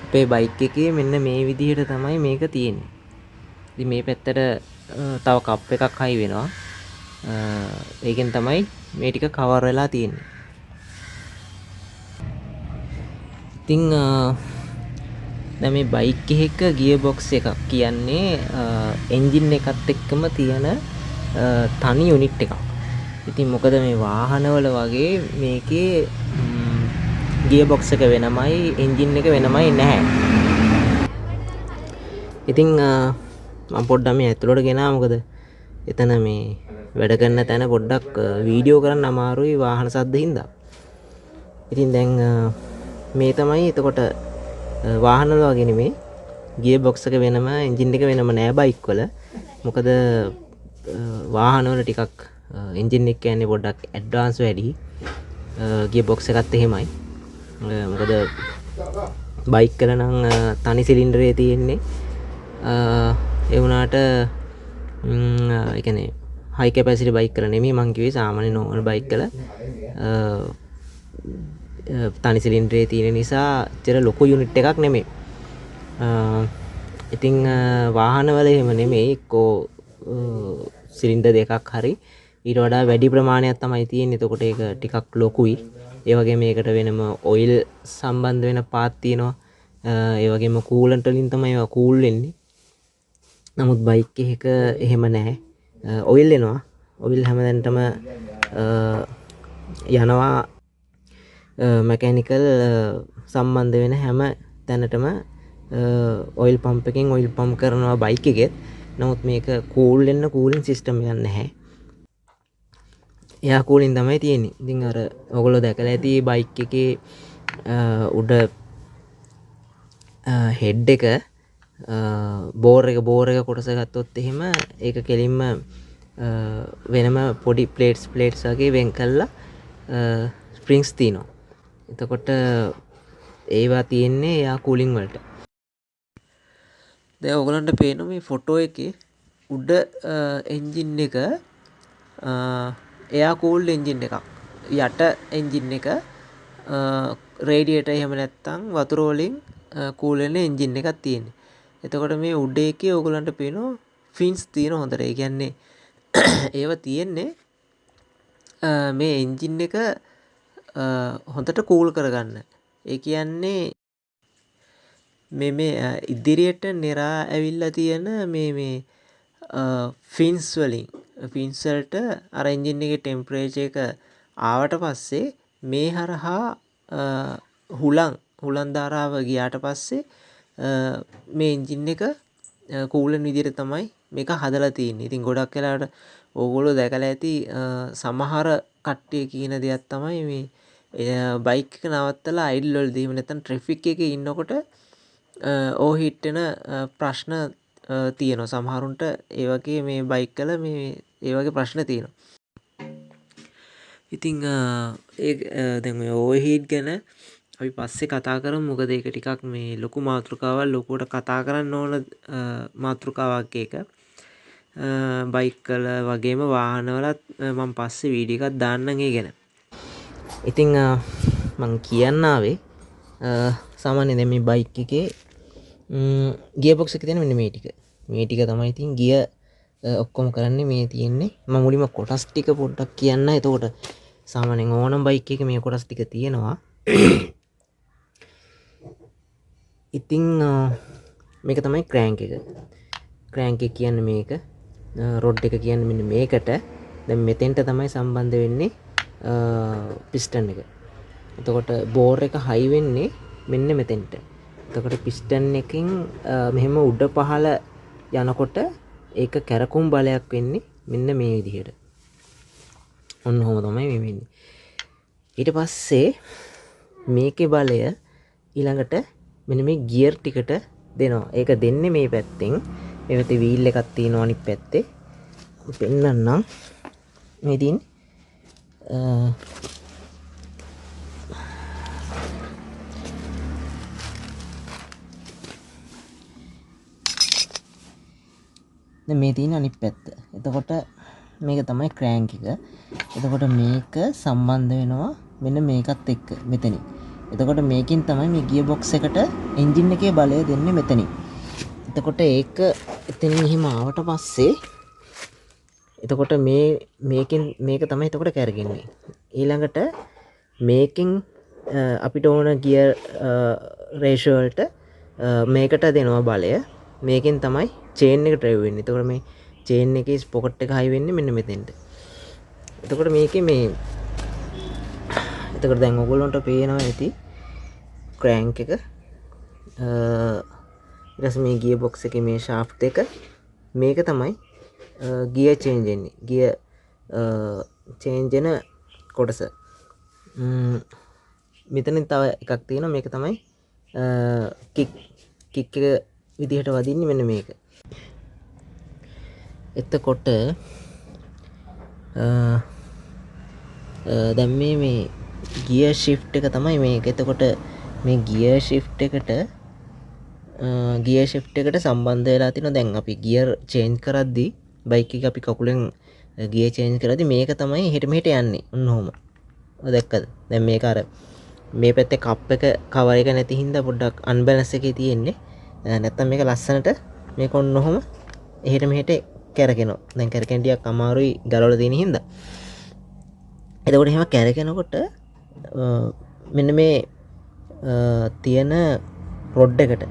අපේ බයික් එකේ මෙන්න මේ විදිහට තමයි මේක තියෙන්නේ. ඉතින් මේ පැත්තට තව කප් එකක් හයි වෙනවා. ඒකෙන් තමයි මේ ටික කවර් වෙලා තියෙන්නේ. ඉතින් දැන් මේ බයික් එකක ගියර් බොක්ස් එකක් කියන්නේ එන්ජින් එකත් එක්කම තියෙන තනි යුනිට් එකක්. ඉතින් මොකද මේ වාහනවල වගේ මේකේ ගියර් බොක්ස් එක වෙනමයි එන්ජින් එක වෙනමයි නැහැ. ඉතින් මම පොඩ්ඩක් මේ ඇතුළට ගෙනා මොකද එතන මේ වැඩ කරන තැන පොඩ්ඩක් වීඩියෝ කරන්න අමාරුයි වාහන සද්ද හින්දා. ඉතින් දැන් මේ තමයි එතකොට වාහන වල වගේ නෙමේ ගියර් බොක්ස් එක වෙනම එන්ජින් එක වෙනම නෑ බයික් වල. මොකද වාහන වල ටිකක් එන්ජින් එක කියන්නේ පොඩ්ඩක් ඇඩ්වාන්ස් වැඩි. ගියර් බොක්ස් එකත් එහෙමයි. මොකද බයික් වල නම් තනි සිලින්ඩරේ තියෙන්නේ ඒ වුණාට ඒ කියන්නේ හයි කැපැසිටි බයික් වල නෙමෙයි මං කිව්වේ සාමාන්‍ය නෝමල් බයික් වල තනි සිලින්ඩරේ තියෙන නිසා ඇත්තට ලොකු යුනිට් එකක් නෙමෙයි. ඉතින් වාහනවල එහෙම නෙමෙයි එක්කෝ සිලින්ඩර් දෙකක් හරි ඊට වඩා වැඩි ප්‍රමාණයක් තමයි තියෙන්නේ. එතකොට ඒක ටිකක් ලොකුයි. ඒ වගේම මේකට වෙනම ඔයිල් සම්බන්ධ වෙන පාත් තියෙනවා. ඒ වගේම කූලන්ට් වලින් තමයි ඒවා කූල් වෙන්නේ. නමුත් බයික් එකක එහෙම නැහැ. ඔයිල් එනවා. ඔයිල් හැමදැනටම යනවා මැකැනිකල් සම්බන්ධ වෙන හැම තැනටම ඔයිල් පම්ප් එකෙන් ඔයිල් පම්ප් කරනවා බයික් එකෙත්. නමුත් මේක කූල් වෙන්න කූලින් සිස්ටම් එකක් නැහැ. එයා කූලින් තමයි තියෙන්නේ. ඉතින් අර ඔයගොල්ලෝ දැකලා ඇති බයික් එකේ උඩ හෙඩ් එක බෝර් එක කොටස ගත්තොත් එහෙම ඒක කෙලින්ම වෙනම පොඩි ප්ලේට්ස් වගේ වෙන් කරලා ස්ප්‍රින්ග්ස් තියෙනවා. එතකොට ඒවා තියෙන්නේ එයා කූලින් වලට. දැන් ඔයගලන්ට පේනවා මේ ෆොටෝ එකේ උඩ එන්ජින් එක එයා කූල්ඩ් එන්ජින් එකක්. යට එන්ජින් එක රේඩියේටර් එහෙම නැත්නම් වතුර වලින් කූල් වෙන එන්ජින් එකක් තියෙන්නේ. එතකොට මේ උඩ එකේ ඔයගලන්ට පේනවා ෆින්ස් තියෙන හොඳට. ඒ කියන්නේ ඒව තියෙන්නේ මේ එන්ජින් එක හොඳට කූල් කරගන්න. ඒ කියන්නේ මේ ඉදිරියට නෙරා ඇවිල්ලා තියෙන මේ ෆින්ස් වලින් ෆින්ස් වලට අර එන්ජින් එකේ ටෙම්පරේචර් එක ආවට පස්සේ මේ හරහා හුලං ධාරාව ගියාට පස්සේ මේ එන්ජින් එක කූල් වෙන විදිහට තමයි මේක හදලා තියෙන්නේ. ඉතින් ගොඩක් වෙලාවට ඕගොල්ලෝ දැකලා ඇති සමහර කට්ටිය කියන දෙයක් තමයි මේ බයික් එක නවත්තලා අයිඩල් වලදී එහෙම නැත්නම් ට්‍රැෆික් එකේ ඉන්නකොට ඕහිට් වෙන ප්‍රශ්න තියෙනවා. සමහරුන්ට ඒ වගේ මේ බයික් වල මේ ඒ වගේ ප්‍රශ්න තියෙනවා. ඉතින් දැන් මේ ඕවර්හීට් ගැන අපි පස්සේ කතා කරමු. මොකද ඒක ටිකක් මේ ලොකු මාතෘකාවක් ලොකුවට කතා කරන්න ඕන මාතෘකාවක් ඒක. බයික් වල වගේම වාහන වලත් මම පස්සේ වීඩියෝ එකක් දාන්නම් ඒ ගැන. ඉතින් මම කියන්න ආවේ සාමාන්‍යයෙන් දැන් මේ බයික් එකේ ගියර් බොක්ස් එකේ තියෙන මෙන්න මේ ටික. මේ ටික තමයි ඉතින් ගියර් ඔක්කොම කරන්නේ මේ තියෙන්නේ. මම මුලින්ම කොටස් ටික පොඩ්ඩක් කියන්න. එතකොට සාමාන්‍යයෙන් ඕනම බයික් එකක මේ කොටස් ටික තියෙනවා. ඉතින් මේක තමයි ක්‍රෑන්ක් එක. ක්‍රෑන්ක් එක කියන්නේ මේක. රොඩ් එක කියන්නේ මෙන්න මේකට. දැන් මෙතෙන්ට තමයි සම්බන්ධ වෙන්නේ පිස්ටන් එක. එතකොට බෝර් එක හයි වෙන්නේ මෙන්න මෙතෙන්ට. එතකොට පිස්ටන් එකෙන් මෙහෙම උඩ පහළ යනකොට ඒක කැරකුම් බලයක් වෙන්නේ මෙන්න මේ විදිහට. ඔන්න ඔහොම තමයි මේ වෙන්නේ. ඊට පස්සේ මේකේ බලය ඊළඟට මෙන්න මේ ගියර් ටිකට දෙනවා. ඒක දෙන්නේ මේ පැත්තෙන්. මේ පැත්තේ වීල් එකක් තියෙනවා අනිත් පැත්තේ. පෙන්නන්නම්. මේ තියෙන්නේ දැන් මේ තියෙන අනිත් පැත්ත. එතකොට මේක තමයි ක්‍රෑන්ක් එක. එතකොට මේක සම්බන්ධ වෙනවා මෙන්න මේකත් එක්ක මෙතනින්. එතකොට මේකෙන් තමයි මේ ගියර් බොක්ස් එකට එන්ජින් එකේ බලය දෙන්නේ මෙතනින්. එතකොට ඒක එතනින් එහෙම ආවට පස්සේ එතකොට මේකෙන් මේක තමයි එතකොට කැරගෙන්නේ. ඊළඟට මේකෙන් අපිට ඕන ගියර් රේෂියෝ වලට මේකට දෙනවා බලය. මේකෙන් තමයි චේන් එක ඩ්‍රයිව් වෙන්නේ. එතකොට මේ චේන් එකේ ස්පොකට් එක හයි වෙන්නේ මෙන්න මෙතෙන්ට. එතකොට මේකේ මේ එතකොට දැන් ඔයගොල්ලන්ට පේනවා ඇති ක්‍රෑන්ක් එක ඊට පස්සේ මේ ගියර් බොක්ස් එකේ මේ ෂාෆ්ට් එක මේක තමයි ගියර් චේන්ජ් වෙන්නේ. ගියර් චේන්ජ් වෙන කොටස. මෙතනින් තව එකක් තියෙනවා මේක තමයි කික් එක විදිහට වදින්නේ මෙන්න මේක. එතකොට දැන් මේ ගියර් ෂිෆ්ට් එක තමයි මේක. එතකොට මේ ගියර් ෂිෆ්ට් එකට සම්බන්ධ වෙලා තියෙනවා. දැන් අපි ගියර් චේන්ජ් කරද්දී බයික් එක අපි කකුලෙන් ගියර් චේන්ජ් කරද්දී මේක තමයි එහෙට මෙහෙට යන්නේ. ඔන්න ඔහොම. ඔය දැක්කද? දැන් මේක අර මේ පැත්තේ කප් එක කවර් එක නැති හින්දා පොඩ්ඩක් අන්බැලන්ස් එකේ තියෙන්නේ. නැත්තම් මේක ලස්සනට මේක ඔන්න ඔහොම එහෙට මෙහෙට කැරකෙනවා. දැන් කැරකෙන ටිකක් අමාරුයි ගලවලා තියෙන හින්දා. එතකොට එහෙම කැරකෙනකොට මෙන්න මේ තියෙන රොඩ් එකට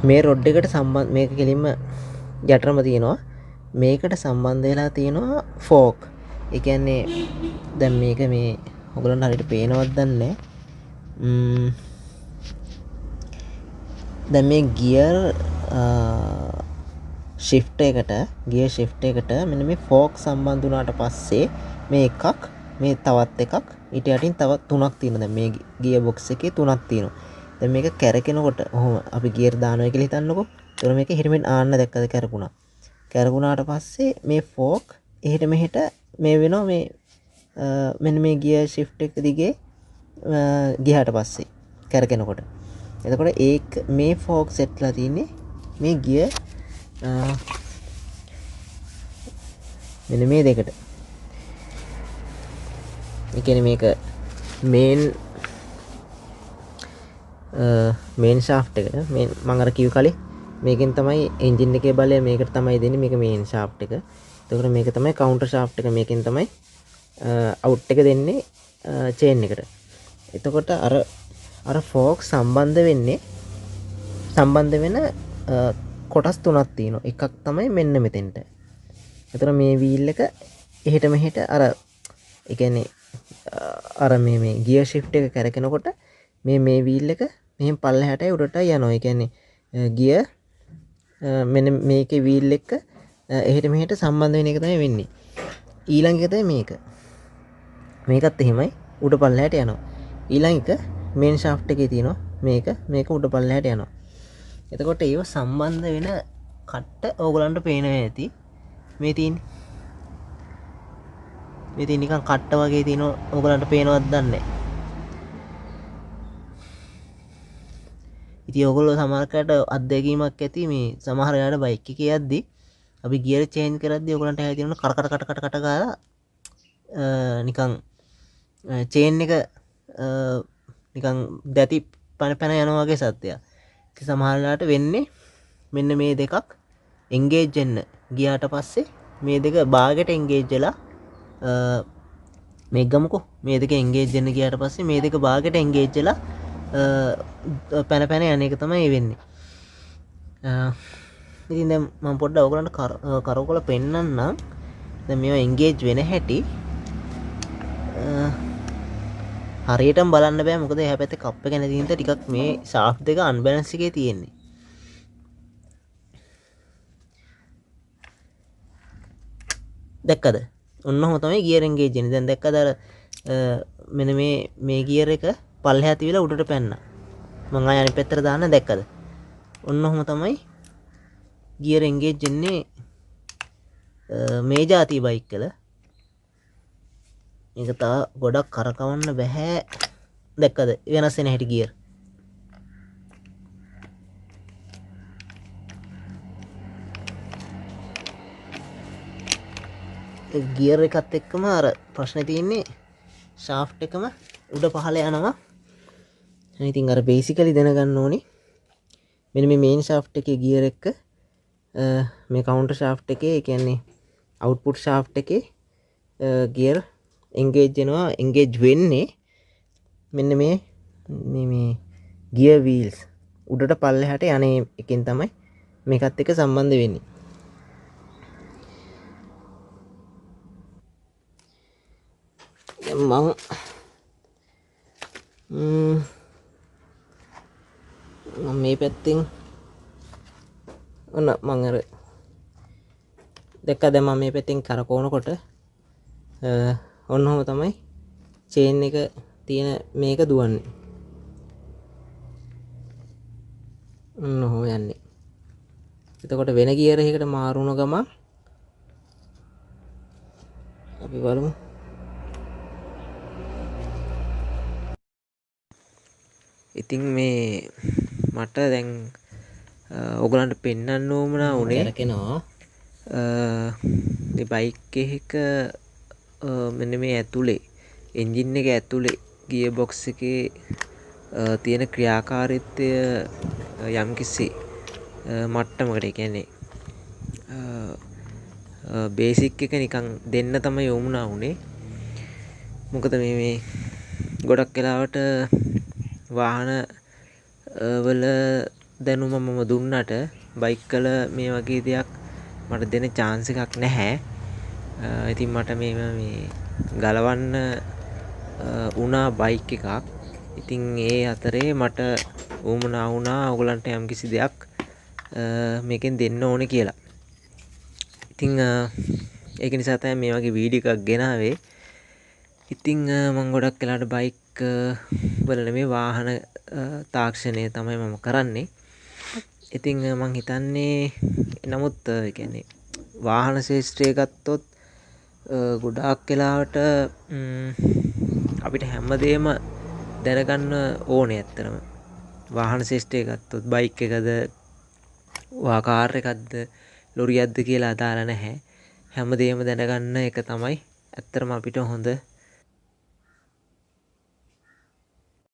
මේ රොඩ් එකට සම්බන්ධ මේක කෙලින්ම යටරම තියෙනවා. මේකට සම්බන්ධ වෙලා තියෙනවා ෆෝක්. ඒ කියන්නේ දැන් මේක මේ ඔයගොල්ලන්ට හරියට පේනවද දන්නේ නැහැ. දැන් මේ ගියර් ෂිෆ්ට් එකට මෙන්න මේ ෆෝක් සම්බන්ධ වුණාට පස්සේ මේ එකක් මේ තවත් එකක් ඊට යටින් තවත් තුනක් තියෙනවා. දැන් මේ ගියර් බොක්ස් එකේ තුනක් තියෙනවා. දැන් මේක කැරකෙනකොට ඔහොම අපි ගියර් දානවා කියලා හිතන්නකෝ. ඒතර මේක එහෙට මෙහෙට ආන්න දැක්කද කැරකුණා. කැරකුණාට පස්සේ මේ ෆෝක් එහෙට මෙහෙට මේ වෙනවා මේ මෙන්න මේ ගියර් ෂිෆ්ට් එක දිගේ ගියාට පස්සේ කැරකෙනකොට. එතකොට ඒක මේ ෆෝක් සෙට්ලා තියෙන්නේ මේ ගියර් මෙන්න මේ දෙකට. ඒ කියන්නේ මේක මේන් ෂාෆ්ට් එකට මේ මම අර කිව්ව කලින් මේකෙන් තමයි එන්ජින් එකේ බලය මේකට තමයි දෙන්නේ. මේක මේන් ෂාෆ්ට් එක. එතකොට මේක තමයි කවුන්ටර් ෂාෆ්ට් එක. මේකෙන් තමයි අවුට් එක දෙන්නේ චේන් එකට. එතකොට අර ෆෝක් සම්බන්ධ වෙන කොටස් තුනක් තියෙනවා. එකක් තමයි මෙන්න මෙතෙන්ට. එතකොට මේ වීල් එක එහෙට මෙහෙට අර ඒ කියන්නේ අර මේ ගියර් ෂිෆ්ට් එක කරකිනකොට මේ වීල් එක මෙහෙම පල්ලෙහාටයි උඩටයි යනවා. ඒ කියන්නේ ගියර් මෙන්න මේකේ වීල් එක එහෙට මෙහෙට සම්බන්ධ වෙන එක තමයි වෙන්නේ. ඊළඟ එක තමයි මේක. මේකත් එහෙමයි උඩ පල්ලෙහාට යනවා. ඊළඟ එක මේන් ෂාෆ්ට් එකේ තියෙනවා මේක උඩ පල්ලෙහාට යනවා. එතකොට ඒව සම්බන්ධ වෙන කට්ට ඕගලන්ට පේනවා ඇති. මේ තියෙන්නේ නිකන් කට්ට වගේ තියෙනවා. ඕගලන්ට පේනවද දන්නේ නැහැ. ඉතින් ඕගොල්ලෝ සමහරකට අත්දැකීමක් ඇති මේ සමහර වෙලාවට බයික් එකේ යද්දි අපි ගියර් චේන්ජ් කරද්දි ඕගලන්ට හැදෙන තියෙනවා කර ගාලා නිකන් චේන් එක නිකන් දැති පැන යනවා වගේ සත්‍යයක්. ඉතින් සමහර වෙලාවට වෙන්නේ මෙන්න මේ දෙකක් එන්ගේජ් වෙන්න ගියාට පස්සේ මේ දෙක බාගෙට එන්ගේජ් වෙලා මේ ගමුකෝ මේ දෙක එන්ගේජ් වෙන්න ගියාට පස්සේ මේ දෙක බාගෙට එන්ගේජ් වෙලා පැන යන එක තමයි වෙන්නේ. ඉතින් දැන් මම පොඩ්ඩක් ඔයගලන්ට කරකවල පෙන්නන්නම්. දැන් මේවා එන්ගේජ් වෙන හැටි හරියටම බලන්න බෑ. මොකද එහා පැත්තේ කප් එක නැති හින්දා ටිකක් මේ ෂාෆ්ට් දෙක අන්බැලන්ස් එකේ තියෙන්නේ. දැක්කද? ඔන්නෝම තමයි ගියර් එන්ගේජ් වෙන්නේ. දැන් දැක්කද අර මෙන්න මේ ගියර් එක පල්ලෙහා තියලා උඩට පැන්නා. මම ආය අනිත් පැත්තට දාන්න දැක්කද? ඔන්නෝම තමයි ගියර් එන්ගේජ් වෙන්නේ මේ જાති බයික් වල. මේක තා ගොඩක් කරකවන්න බෑ. දැක්කද? වෙනස් වෙන හැටි ගියර්. ගියර් එකත් එක්කම අර ප්‍රශ්නේ තියෙන්නේ ෂාෆ්ට් එකම උඩ පහළ යනවා. ඉතින් අර බේසිකලි දැනගන්න ඕනේ මෙන්න මේ මේන් ෂාෆ්ට් එකේ ගියර් එක මේ කවුන්ටර් ෂාෆ්ට් එකේ ඒ කියන්නේ අවුට්පුට් ෂාෆ්ට් එකේ ගියර් එන්ගේජ් වෙනවා එන්ගේජ් වෙන්නේ මෙන්න මේ ගියර් වීල්ස් උඩට පල්ලෙහාට යන්නේ එකෙන් තමයි මේකත් එක්ක සම්බන්ධ වෙන්නේ. මම මේ පැත්තෙන් ඔන්න මම අර දැක්කද මම මේ පැත්තෙන් කරකවනකොට ඔන්න ඔහම තමයි චේන් එක තියෙන මේක දුවන්නේ. ඔන්න ඔහොම යන්නේ. එතකොට වෙන ගියර් එකකට මාරු වුණ ගමන් අපි බලමු. ඉතින් මේ මට දැන් ඔයගලන්ට පෙන්වන්න ඕමනා උනේ කරකිනවා මේ බයික් එක මෙන්න මේ ඇතුලේ එන්ජින් එක ඇතුලේ ගියර් බොක්ස් එකේ තියෙන ක්‍රියාකාරීත්වය යම්කිසි මට්ටමකට කියන්නේ බේසික් එක නිකන් දෙන්න තමයි යොමුනා උනේ. මොකද මේ ගොඩක් වෙලාවට වාහන වල දැනුම මම දුන්නට බයික් වල මේ වගේ දෙයක් මට දෙන්න chance එකක් නැහැ. ඉතින් මට මේ ගලවන්න උනා බයික් එකක්. ඉතින් ඒ අතරේ මට උවමනා වුණා ඔයගලන්ට යම්කිසි දෙයක් මේකෙන් දෙන්න ඕනේ කියලා. ඉතින් ඒක නිසා තමයි මේ වගේ වීඩියෝ එකක් ගෙනාවේ. ඉතින් මම ගොඩක් වෙලාවට බයික් වල නෙමෙයි වාහන තාක්ෂණය තමයි මම කරන්නේ. ඉතින් මං හිතන්නේ නමුත් ඒ කියන්නේ වාහන ශාස්ත්‍රය ගත්තොත් ගොඩාක් වෙලාවට අපිට හැමදේම දැනගන්න ඕනේ ඇත්තටම. වාහන ශාස්ත්‍රය ගත්තොත් බයික් එකද කාර් එකක්ද ලොරියක්ද කියලා අදාළ නැහැ. හැමදේම දැනගන්න එක තමයි ඇත්තටම අපිට හොඳ